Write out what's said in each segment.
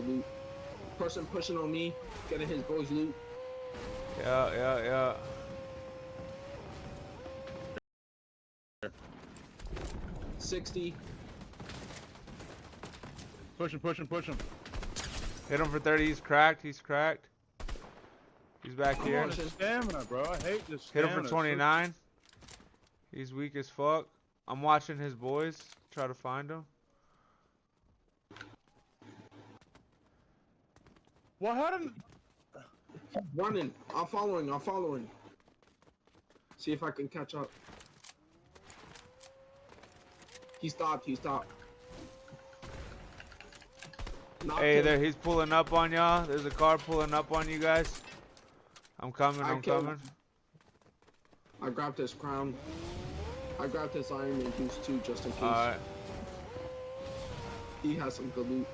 loot. Person pushing on me, getting his boys loot. Yeah. 60. Push him. Hit him for 30. He's cracked. He's back Come here. on, this stamina, bro. I hate this Hit stamina. him for 29. He's weak as fuck. I'm watching his boys. Try to find him. Well, how did... Running. I'm following. See if I can catch up. He stopped. Knocked Hey him. there, he's pulling up on y'all. There's a car pulling up on you guys. I'm coming. I grabbed this crown. I grabbed this Iron Man boost too, just in case. Alright. He has some good loot.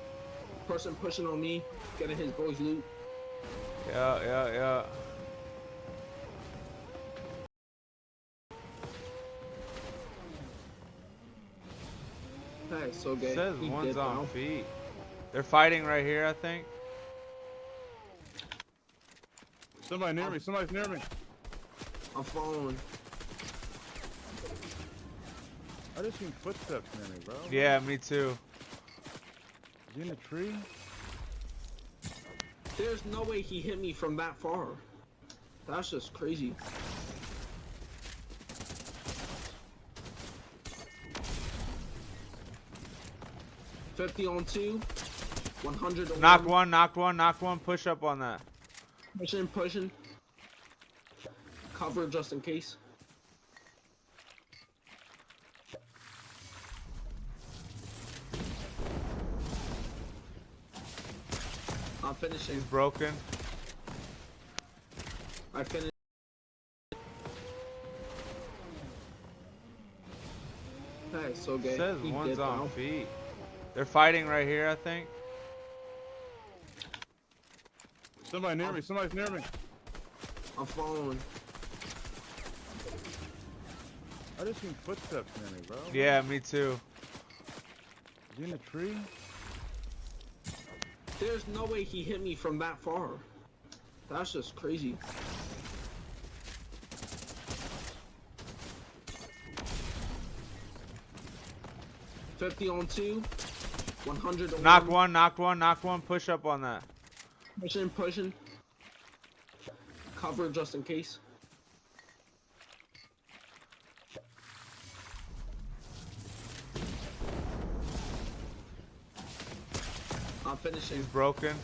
Person pushing on me, getting his boys loot. Yeah. Hey, so gay. Says He one's did on now. feet. They're fighting right here, I think. Somebody's near me. I'm following. I just seen footsteps near me, bro. Yeah, me too. Is he in the tree? There's no way he hit me from that far. That's just crazy. $50 on 2. 100 on Knocked one. Push up on that. Pushing. Cover just in case. I'm finishing. He's broken. I finished. Hey, so gay. Says He one's did on now. feet. They're fighting right here, I think. Somebody's near me. I'm following. I just seen footsteps near me, bro. Yeah, me too. Is he in the tree? There's no way he hit me from that far. That's just crazy. $50 on 2. 100 on Knocked one. Push up on that. Pushing. Cover just in case. I'm finishing. He's broken.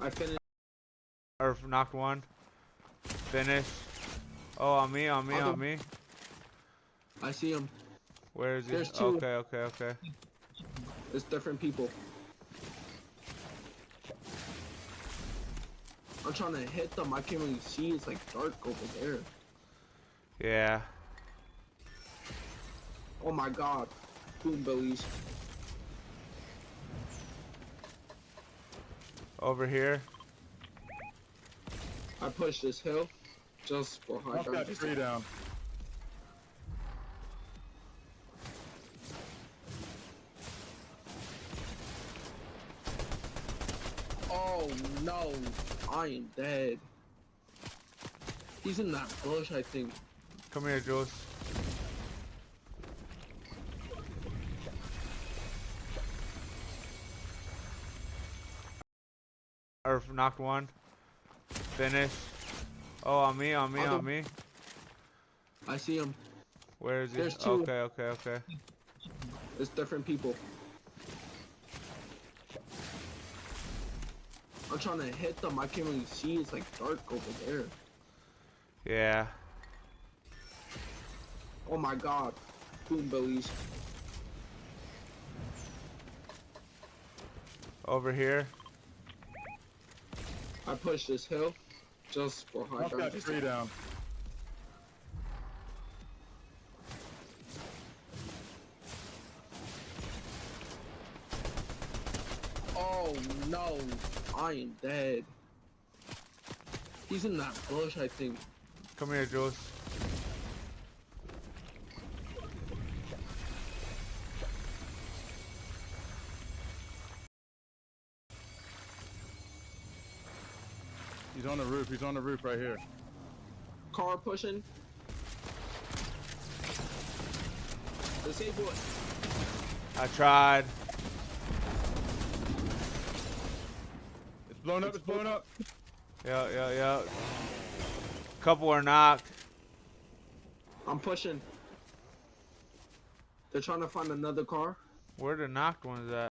I finished. Or knocked one. Finish. Oh, on me. I see him. Where is he? There's two. Okay. It's different people. I'm trying to hit them. I can't really see. It's like dark over there. Yeah. Oh my god. Boom billies. Over here. I pushed this hill just for high Knock that tree down. Oh no, I am dead. He's in that bush, I think. Come here, Jules. Or knocked one. Finish. Oh, on me. I see him. Where is he? There's two. Okay. It's different people. I'm trying to hit them. I can't really see. It's like dark over there. Yeah. Oh my god. Boom billies. Over here. I pushed this hill just for high Knock that tree down. Oh no, I am dead. He's in that bush, I think. Come here, Jules. He's on the roof. He's on the roof right here. Car pushing. Disable it. I tried. It's blown up. It's blown up. Yeah. Couple are knocked. I'm pushing. They're trying to find another car. Where the knocked ones at?